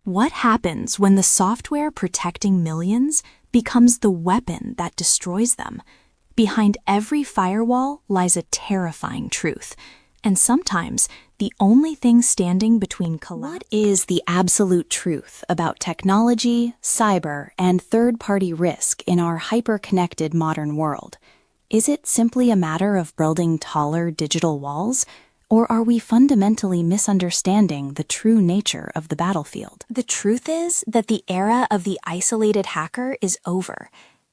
What happens when the software protecting millions becomes the weapon that destroys them? Behind every firewall lies a terrifying truth, and sometimes the only thing standing between collapse. What is the absolute truth about technology, cyber, and third-party risk in our hyper-connected modern world? Is it simply a matter of building taller digital walls? Or are we fundamentally misunderstanding the true nature of the battlefield? The truth is that the era of the isolated hacker is over.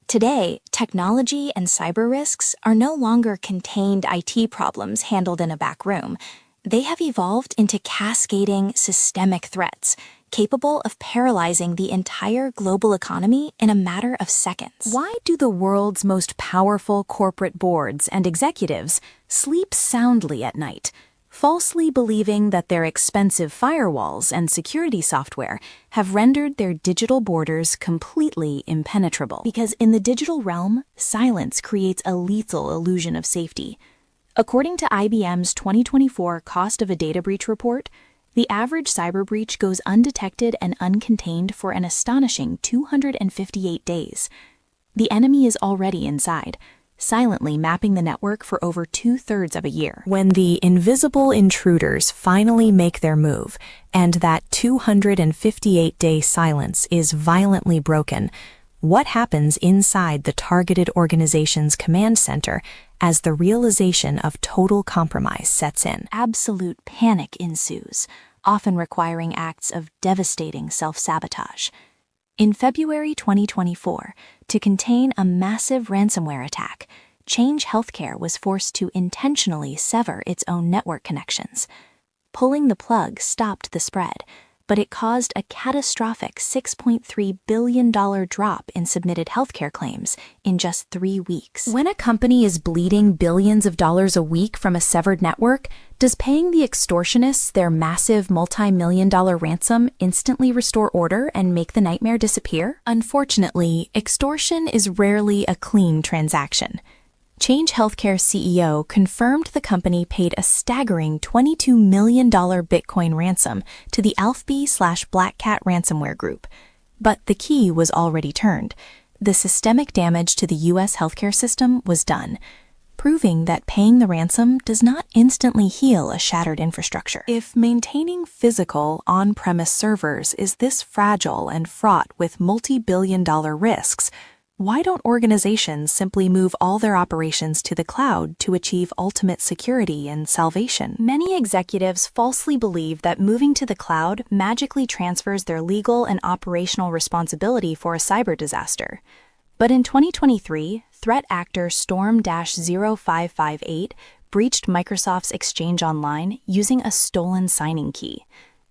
Today, technology and cyber risks are no longer contained IT problems handled in a back room. They have evolved into cascading systemic threats, capable of paralyzing the entire global economy in a matter of seconds. Why do the world's most powerful corporate boards and executives sleep soundly at night, falsely believing that their expensive firewalls and security software have rendered their digital borders completely impenetrable? Because in the digital realm, silence creates a lethal illusion of safety. According to IBM's 2024 Cost of a Data Breach report, the average cyber breach goes undetected and uncontained for an astonishing 258 days. The enemy is already inside, silently mapping the network for over 2/3 of a year. When the invisible intruders finally make their move, and that 258-day silence is violently broken, what happens inside the targeted organization's command center as the realization of total compromise sets in? Absolute panic ensues, often requiring acts of devastating self-sabotage. In February 2024, to contain a massive ransomware attack, Change Healthcare was forced to intentionally sever its own network connections. Pulling the plug stopped the spread, but it caused a catastrophic $6.3 billion drop in submitted healthcare claims in just 3 weeks. When a company is bleeding billions of dollars a week from a severed network, does paying the extortionists their massive multi-million-dollar ransom instantly restore order and make the nightmare disappear? Unfortunately, extortion is rarely a clean transaction. Change Healthcare CEO confirmed the company paid a staggering $22 million Bitcoin ransom to the Alfbee/Black Cat ransomware group. But the key was already turned. The systemic damage to the U.S. healthcare system was done, proving that paying the ransom does not instantly heal a shattered infrastructure. If maintaining physical on-premise servers is this fragile and fraught with multi-billion-dollar risks, why don't organizations simply move all their operations to the cloud to achieve ultimate security and salvation? Many executives falsely believe that moving to the cloud magically transfers their legal and operational responsibility for a cyber disaster. But in 2023, threat actor Storm-0558 breached Microsoft's Exchange Online using a stolen signing key.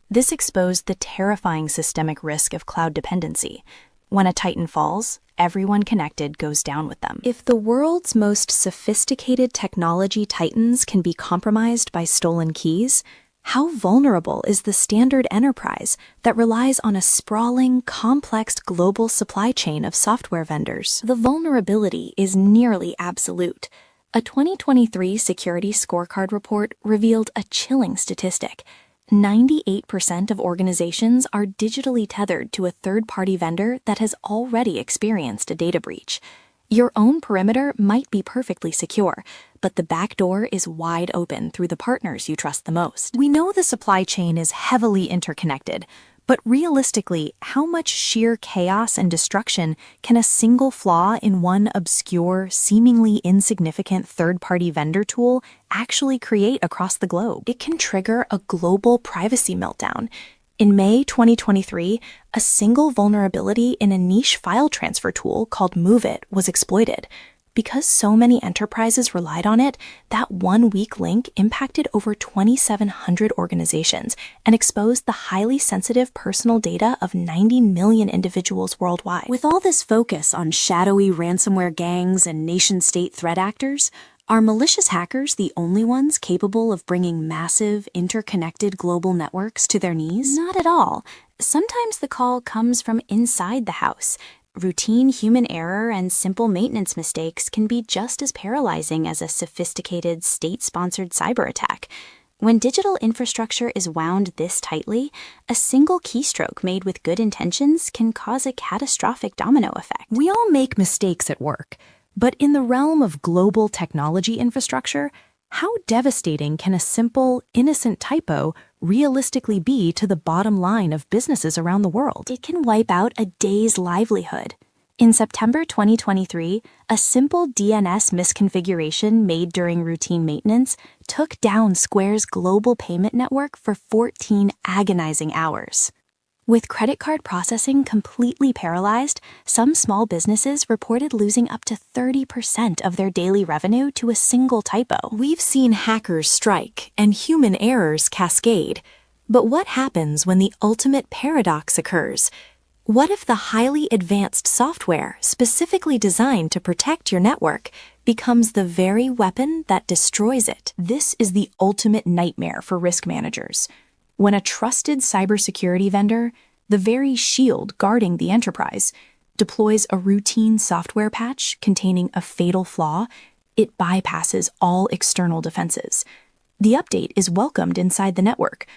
This exposed the terrifying systemic risk of cloud dependency. When a titan falls, everyone connected goes down with them. If the world's most sophisticated technology titans can be compromised by stolen keys, how vulnerable is the standard enterprise that relies on a sprawling, complex global supply chain of software vendors? The vulnerability is nearly absolute. A 2023 Security Scorecard report revealed a chilling statistic. 98% of organizations are digitally tethered to a third-party vendor that has already experienced a data breach. Your own perimeter might be perfectly secure, but the back door is wide open through the partners you trust the most. We know the supply chain is heavily interconnected, but realistically, how much sheer chaos and destruction can a single flaw in one obscure, seemingly insignificant third-party vendor tool actually create across the globe? It can trigger a global privacy meltdown. In May 2023, a single vulnerability in a niche file transfer tool called MoveIt was exploited. Because so many enterprises relied on it, that one weak link impacted over 2,700 organizations and exposed the highly sensitive personal data of 90 million individuals worldwide. With all this focus on shadowy ransomware gangs and nation-state threat actors, are malicious hackers the only ones capable of bringing massive, interconnected global networks to their knees? Not at all. Sometimes the call comes from inside the house. Routine human error and simple maintenance mistakes can be just as paralyzing as a sophisticated, state-sponsored cyber attack. When digital infrastructure is wound this tightly, a single keystroke made with good intentions can cause a catastrophic domino effect. We all make mistakes at work, but in the realm of global technology infrastructure, how devastating can a simple, innocent typo realistically be to the bottom line of businesses around the world? It can wipe out a day's livelihood. In September 2023, a simple DNS misconfiguration made during routine maintenance took down Square's global payment network for 14 agonizing hours. With credit card processing completely paralyzed, some small businesses reported losing up to 30% of their daily revenue to a single typo. We've seen hackers strike and human errors cascade. But what happens when the ultimate paradox occurs? What if the highly advanced software specifically designed to protect your network becomes the very weapon that destroys it? This is the ultimate nightmare for risk managers. When a trusted cybersecurity vendor, the very shield guarding the enterprise, deploys a routine software patch containing a fatal flaw, it bypasses all external defenses. The update is welcomed inside the network,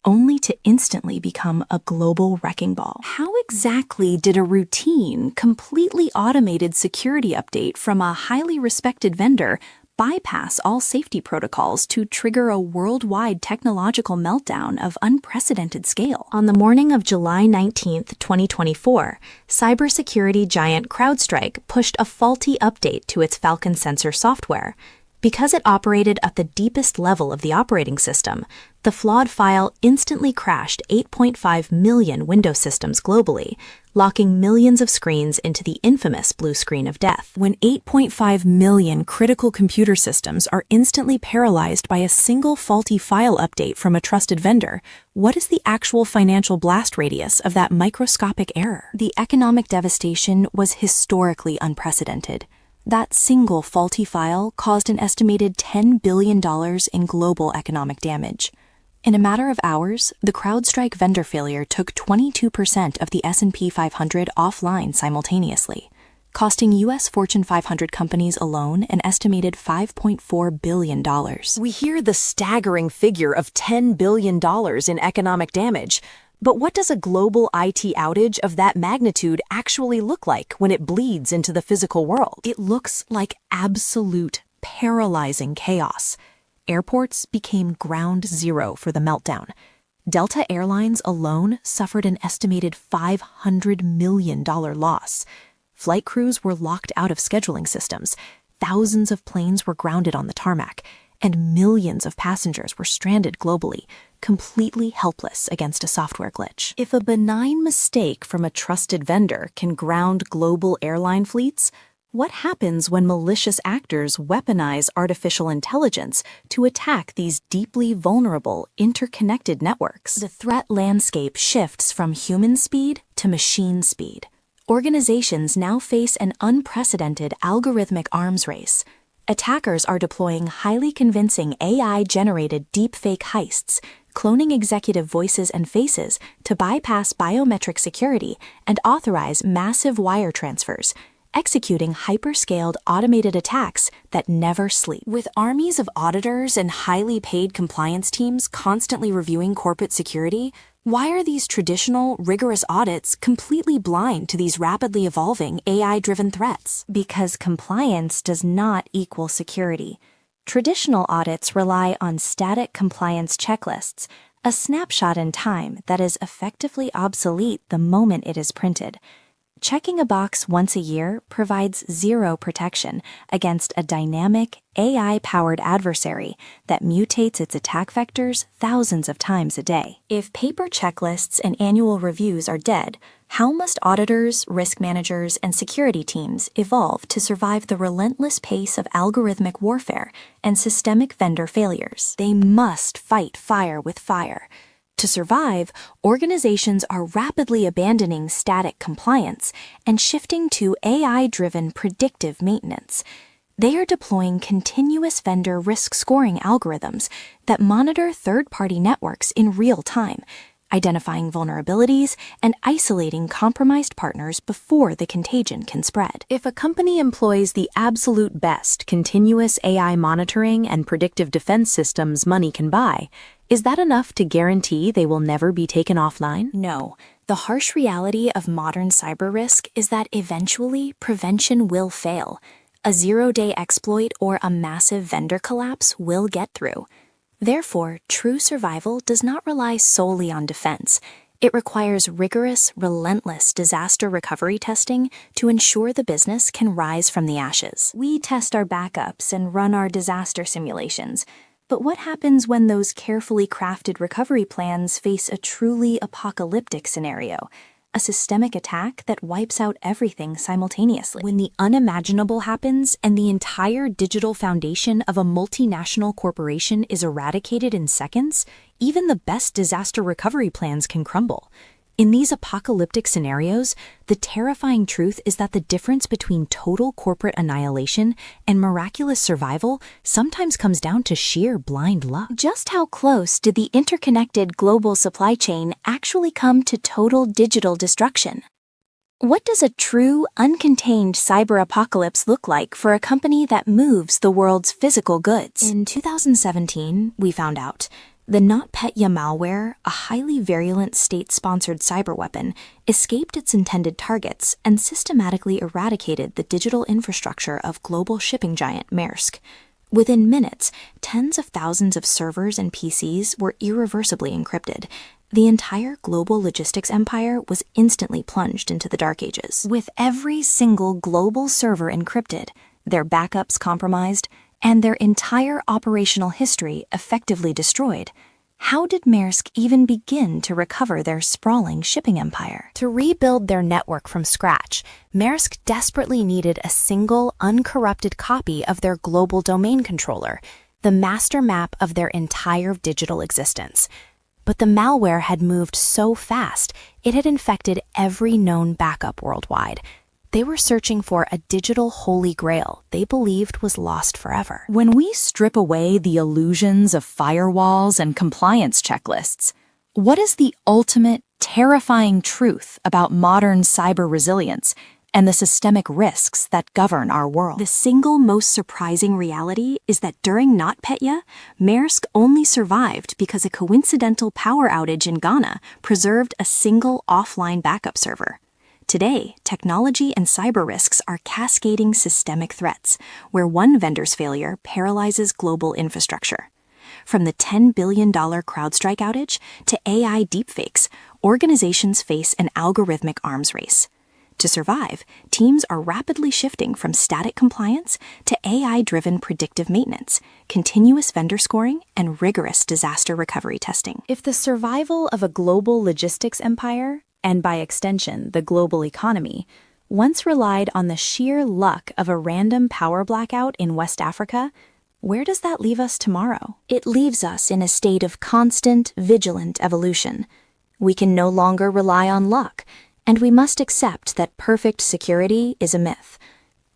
only to instantly become a global wrecking ball. How exactly did a routine, completely automated security update from a highly respected vendor bypass all safety protocols to trigger a worldwide technological meltdown of unprecedented scale? On the morning of July 19, 2024, cybersecurity giant CrowdStrike pushed a faulty update to its Falcon sensor software. Because it operated at the deepest level of the operating system, the flawed file instantly crashed 8.5 million Windows systems globally, locking millions of screens into the infamous blue screen of death. When 8.5 million critical computer systems are instantly paralyzed by a single faulty file update from a trusted vendor, what is the actual financial blast radius of that microscopic error? The economic devastation was historically unprecedented. That single faulty file caused an estimated $10 billion in global economic damage. In a matter of hours, the CrowdStrike vendor failure took 22% of the S&P 500 offline simultaneously, costing U.S. Fortune 500 companies alone an estimated $5.4 billion. We hear the staggering figure of $10 billion in economic damage. But what does a global IT outage of that magnitude actually look like when it bleeds into the physical world? It looks like absolute, paralyzing chaos. Airports became ground zero for the meltdown. Delta Airlines alone suffered an estimated $500 million loss. Flight crews were locked out of scheduling systems. Thousands of planes were grounded on the tarmac, and millions of passengers were stranded globally, completely helpless against a software glitch. If a benign mistake from a trusted vendor can ground global airline fleets, what happens when malicious actors weaponize artificial intelligence to attack these deeply vulnerable, interconnected networks? The threat landscape shifts from human speed to machine speed. Organizations now face an unprecedented algorithmic arms race. Attackers are deploying highly convincing AI-generated deepfake heists, cloning executive voices and faces to bypass biometric security and authorize massive wire transfers, executing hyperscaled automated attacks that never sleep. With armies of auditors and highly paid compliance teams constantly reviewing corporate security, why are these traditional, rigorous audits completely blind to these rapidly evolving AI-driven threats? Because compliance does not equal security. Traditional audits rely on static compliance checklists, a snapshot in time that is effectively obsolete the moment it is printed. Checking a box once a year provides zero protection against a dynamic, AI-powered adversary that mutates its attack vectors thousands of times a day. If paper checklists and annual reviews are dead, how must auditors, risk managers, and security teams evolve to survive the relentless pace of algorithmic warfare and systemic vendor failures? They must fight fire with fire. To survive, organizations are rapidly abandoning static compliance and shifting to AI-driven predictive maintenance. They are deploying continuous vendor risk scoring algorithms that monitor third-party networks in real time, identifying vulnerabilities, and isolating compromised partners before the contagion can spread. If a company employs the absolute best continuous AI monitoring and predictive defense systems money can buy, is that enough to guarantee they will never be taken offline? No. The harsh reality of modern cyber risk is that eventually prevention will fail. A zero-day exploit or a massive vendor collapse will get through. Therefore, true survival does not rely solely on defense. It requires rigorous, relentless disaster recovery testing to ensure the business can rise from the ashes. We test our backups and run our disaster simulations. But what happens when those carefully crafted recovery plans face a truly apocalyptic scenario? A systemic attack that wipes out everything simultaneously. When the unimaginable happens and the entire digital foundation of a multinational corporation is eradicated in seconds, even the best disaster recovery plans can crumble. In these apocalyptic scenarios, the terrifying truth is that the difference between total corporate annihilation and miraculous survival sometimes comes down to sheer blind luck. Just how close did the interconnected global supply chain actually come to total digital destruction? What does a true, uncontained cyber apocalypse look like for a company that moves the world's physical goods? In 2017, we found out. The NotPetya malware, a highly virulent state-sponsored cyber weapon, escaped its intended targets and systematically eradicated the digital infrastructure of global shipping giant Maersk. Within minutes, tens of thousands of servers and PCs were irreversibly encrypted. The entire global logistics empire was instantly plunged into the dark ages. With every single global server encrypted, their backups compromised, and their entire operational history effectively destroyed, how did Maersk even begin to recover their sprawling shipping empire? To rebuild their network from scratch, Maersk desperately needed a single, uncorrupted copy of their global domain controller, the master map of their entire digital existence. But the malware had moved so fast, it had infected every known backup worldwide. They were searching for a digital holy grail they believed was lost forever. When we strip away the illusions of firewalls and compliance checklists, what is the ultimate, terrifying truth about modern cyber resilience and the systemic risks that govern our world? The single most surprising reality is that during NotPetya, Maersk only survived because a coincidental power outage in Ghana preserved a single offline backup server. Today, technology and cyber risks are cascading systemic threats, where one vendor's failure paralyzes global infrastructure. From the $10 billion CrowdStrike outage to AI deepfakes, organizations face an algorithmic arms race. To survive, teams are rapidly shifting from static compliance to AI-driven predictive maintenance, continuous vendor scoring, and rigorous disaster recovery testing. If the survival of a global logistics empire, and by extension, the global economy, once relied on the sheer luck of a random power blackout in West Africa, where does that leave us tomorrow? It leaves us in a state of constant, vigilant evolution. We can no longer rely on luck, and we must accept that perfect security is a myth.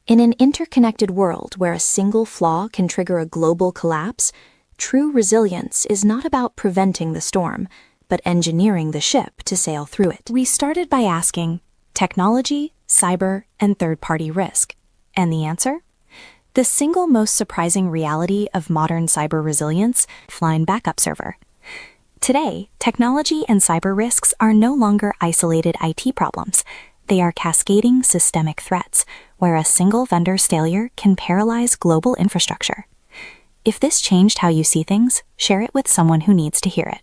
In an interconnected world where a single flaw can trigger a global collapse, true resilience is not about preventing the storm, but engineering the ship to sail through it. We started by asking, technology, cyber, and third-party risk. And the answer? The single most surprising reality of modern cyber resilience, offline backup server. Today, technology and cyber risks are no longer isolated IT problems. They are cascading systemic threats, where a single vendor's failure can paralyze global infrastructure. If this changed how you see things, share it with someone who needs to hear it.